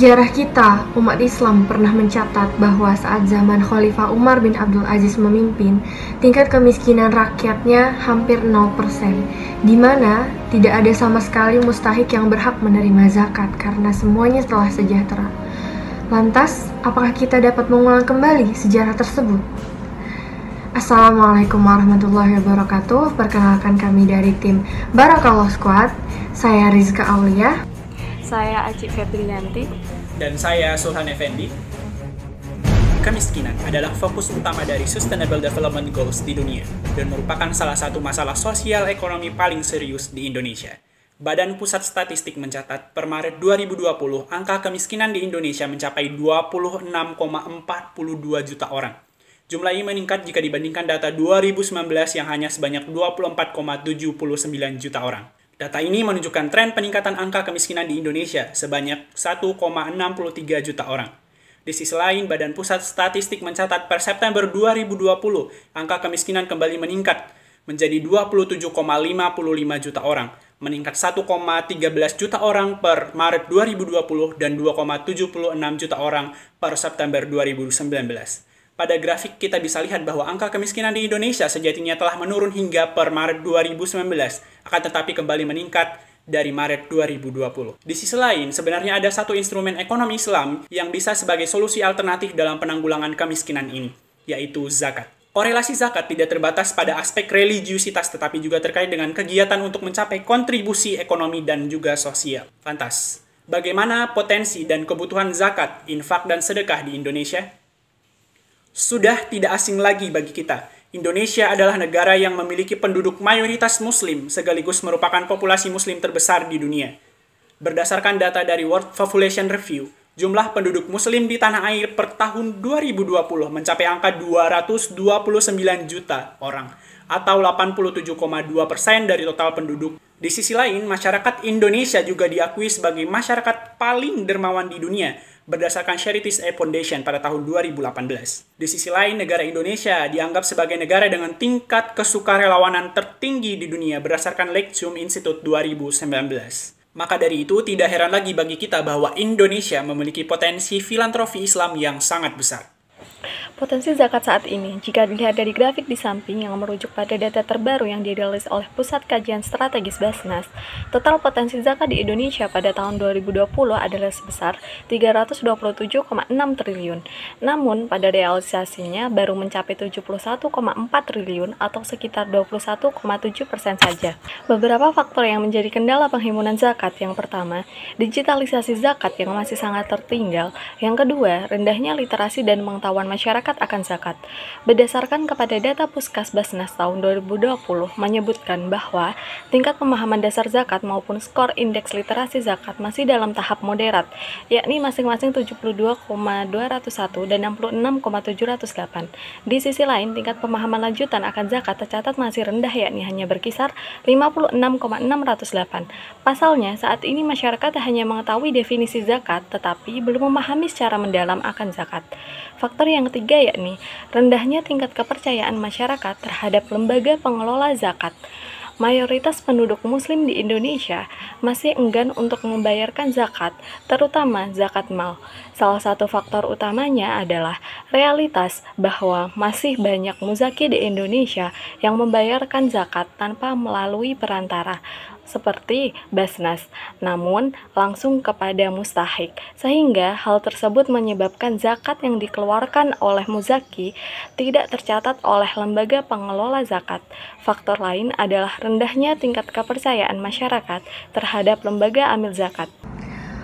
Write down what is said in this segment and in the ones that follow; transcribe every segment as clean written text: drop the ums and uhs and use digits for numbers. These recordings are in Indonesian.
Sejarah kita, umat Islam pernah mencatat bahwa saat zaman Khalifah Umar bin Abdul Aziz memimpin, tingkat kemiskinan rakyatnya hampir 0%, di mana tidak ada sama sekali mustahik yang berhak menerima zakat karena semuanya telah sejahtera. Lantas, apakah kita dapat mengulang kembali sejarah tersebut? Assalamualaikum warahmatullahi wabarakatuh. Perkenalkan kami dari tim Barakallah Squad. Saya Rizka Aulia. Saya Aci Febrianti. Dan saya Sulhan Effendi. Kemiskinan adalah fokus utama dari Sustainable Development Goals di dunia dan merupakan salah satu masalah sosial ekonomi paling serius di Indonesia. Badan Pusat Statistik mencatat per Maret 2020, angka kemiskinan di Indonesia mencapai 26,42 juta orang. Jumlah ini meningkat jika dibandingkan data 2019 yang hanya sebanyak 24,79 juta orang. Data ini menunjukkan tren peningkatan angka kemiskinan di Indonesia sebanyak 1,63 juta orang. Di sisi lain, Badan Pusat Statistik mencatat per September 2020, angka kemiskinan kembali meningkat menjadi 27,55 juta orang, meningkat 1,13 juta orang per Maret 2020 dan 2,76 juta orang per September 2019. Pada grafik kita bisa lihat bahwa angka kemiskinan di Indonesia sejatinya telah menurun hingga per Maret 2019, akan tetapi kembali meningkat dari Maret 2020. Di sisi lain, sebenarnya ada satu instrumen ekonomi Islam yang bisa sebagai solusi alternatif dalam penanggulangan kemiskinan ini, yaitu zakat. Korelasi zakat tidak terbatas pada aspek religiusitas, tetapi juga terkait dengan kegiatan untuk mencapai kontribusi ekonomi dan juga sosial. Lantas, bagaimana potensi dan kebutuhan zakat, infak, dan sedekah di Indonesia? Sudah tidak asing lagi bagi kita, Indonesia adalah negara yang memiliki penduduk mayoritas muslim sekaligus merupakan populasi muslim terbesar di dunia. Berdasarkan data dari World Population Review, jumlah penduduk muslim di tanah air per tahun 2020 mencapai angka 229 juta orang, atau 87,2% dari total penduduk. Di sisi lain, masyarakat Indonesia juga diakui sebagai masyarakat paling dermawan di dunia berdasarkan Charities Aid Foundation pada tahun 2018. Di sisi lain, negara Indonesia dianggap sebagai negara dengan tingkat kesukarelawanan tertinggi di dunia berdasarkan Lexum Institute 2019. Maka dari itu, tidak heran lagi bagi kita bahwa Indonesia memiliki potensi filantropi Islam yang sangat besar. Potensi zakat saat ini, jika dilihat dari grafik di samping yang merujuk pada data terbaru yang dirilis oleh Pusat Kajian Strategis Basnas, total potensi zakat di Indonesia pada tahun 2020 adalah sebesar 327,6 triliun. Namun, pada realisasinya baru mencapai 71,4 triliun atau sekitar 21,7% saja. Beberapa faktor yang menjadi kendala penghimpunan zakat: yang pertama, digitalisasi zakat yang masih sangat tertinggal. Yang kedua, rendahnya literasi dan pengetahuan masyarakat akan zakat. Berdasarkan kepada data Puskas Basnas tahun 2020 menyebutkan bahwa tingkat pemahaman dasar zakat maupun skor indeks literasi zakat masih dalam tahap moderat, yakni masing-masing 72,201 dan 66,708. Di sisi lain, tingkat pemahaman lanjutan akan zakat tercatat masih rendah, yakni hanya berkisar 56,608. Pasalnya, saat ini masyarakat hanya mengetahui definisi zakat tetapi belum memahami secara mendalam akan zakat. Faktor yang ketiga yakni rendahnya tingkat kepercayaan masyarakat terhadap lembaga pengelola zakat. Mayoritas penduduk muslim di Indonesia masih enggan untuk membayarkan zakat, terutama zakat mal. Salah satu faktor utamanya adalah realitas bahwa masih banyak muzaki di Indonesia yang membayarkan zakat tanpa melalui perantara, seperti Basnas, namun langsung kepada mustahik, sehingga hal tersebut menyebabkan zakat yang dikeluarkan oleh muzaki tidak tercatat oleh lembaga pengelola zakat. Faktor lain adalah rendahnya tingkat kepercayaan masyarakat terhadap lembaga amil zakat.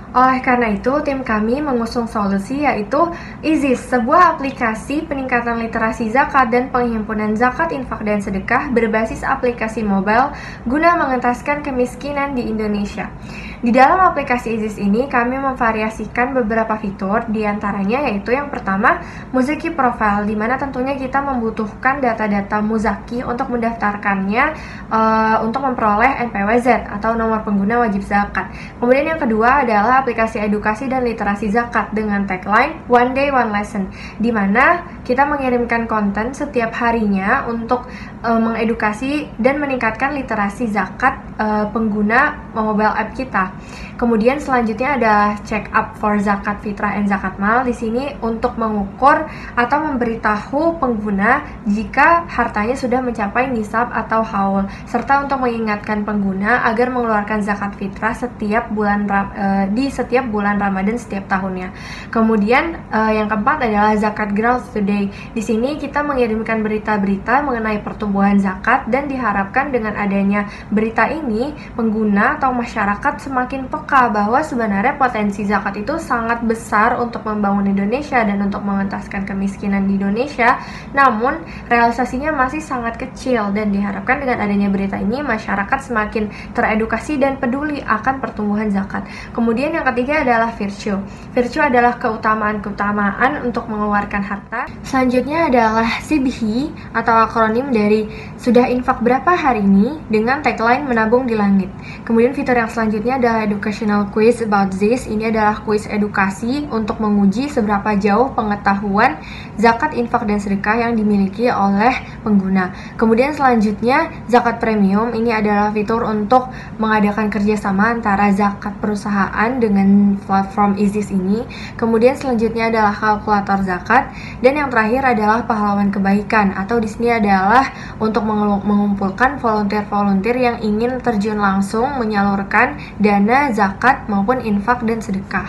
Oleh karena itu, tim kami mengusung solusi yaitu IZIS, sebuah aplikasi peningkatan literasi zakat dan penghimpunan zakat, infak, dan sedekah berbasis aplikasi mobile guna mengentaskan kemiskinan di Indonesia. Di dalam aplikasi IZIS ini, kami memvariasikan beberapa fitur, diantaranya yaitu yang pertama, Muzaki Profile, di mana tentunya kita membutuhkan data-data muzaki untuk mendaftarkannya untuk memperoleh NPWZ atau nomor pengguna wajib zakat. Kemudian yang kedua adalah aplikasi edukasi dan literasi zakat dengan tagline One Day One Lesson, di mana kita mengirimkan konten setiap harinya untuk mengedukasi dan meningkatkan literasi zakat pengguna mobile app kita. Kemudian selanjutnya ada check up for zakat fitrah and zakat mal. Di sini untuk mengukur atau memberitahu pengguna jika hartanya sudah mencapai nisab atau haul, serta untuk mengingatkan pengguna agar mengeluarkan zakat fitrah di setiap bulan Ramadan setiap tahunnya. Kemudian yang keempat adalah zakat growth today. Di sini kita mengirimkan berita-berita mengenai pertumbuhan zakat dan diharapkan dengan adanya berita ini pengguna atau masyarakat semakin peka bahwa sebenarnya potensi zakat itu sangat besar untuk membangun Indonesia dan untuk mengentaskan kemiskinan di Indonesia, namun realisasinya masih sangat kecil, dan diharapkan dengan adanya berita ini masyarakat semakin teredukasi dan peduli akan pertumbuhan zakat. Kemudian yang ketiga adalah virtue. Virtue adalah keutamaan untuk mengeluarkan harta. Selanjutnya adalah CBH atau akronim dari sudah infak berapa hari ini dengan tagline menabung di langit. Kemudian fitur yang selanjutnya adalah educational quiz about this. Ini adalah kuis edukasi untuk menguji seberapa jauh pengetahuan zakat, infak, dan sedekah yang dimiliki oleh pengguna. Kemudian selanjutnya zakat premium. Ini adalah fitur untuk mengadakan kerjasama antara zakat perusahaan dengan platform Isis ini. Kemudian selanjutnya adalah kalkulator zakat, dan yang terakhir adalah pahlawan kebaikan, atau di sini adalah untuk mengumpulkan volunteer-volunteer yang ingin terjun langsung menyalurkan dana zakat maupun infak dan sedekah.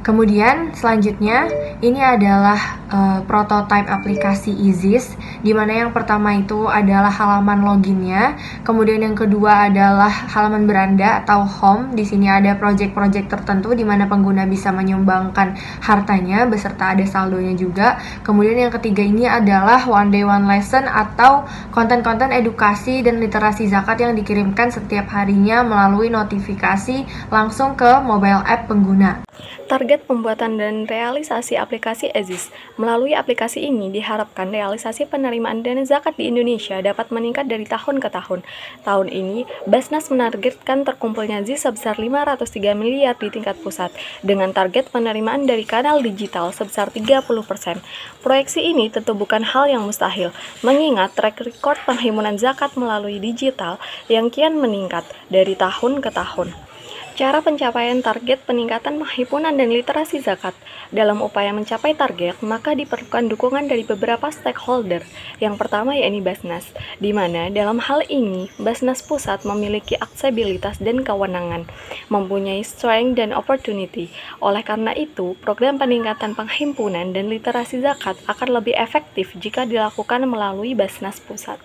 Kemudian selanjutnya ini adalah prototipe aplikasi Isis, di mana yang pertama itu adalah halaman loginnya, kemudian yang kedua adalah halaman beranda atau home. Di sini ada project-project tertentu di mana pengguna bisa menyumbangkan hartanya beserta ada saldonya juga. Kemudian yang ketiga ini adalah one day one lesson atau konten-konten edukasi dan literasi zakat yang dikirimkan setiap harinya melalui notifikasi langsung ke mobile app pengguna. Target pembuatan dan realisasi aplikasi Isis. Melalui aplikasi ini diharapkan realisasi penerimaan dana zakat di Indonesia dapat meningkat dari tahun ke tahun. Tahun ini, Basnas menargetkan terkumpulnya ZIS sebesar 503 miliar di tingkat pusat, dengan target penerimaan dari kanal digital sebesar 30%. Proyeksi ini tentu bukan hal yang mustahil, mengingat track record penghimpunan zakat melalui digital yang kian meningkat dari tahun ke tahun. Cara pencapaian target peningkatan penghimpunan dan literasi zakat. Dalam upaya mencapai target, maka diperlukan dukungan dari beberapa stakeholder. Yang pertama yakni Basnas, di mana dalam hal ini Basnas Pusat memiliki aksesibilitas dan kewenangan, mempunyai strength dan opportunity. Oleh karena itu, program peningkatan penghimpunan dan literasi zakat akan lebih efektif jika dilakukan melalui Basnas Pusat.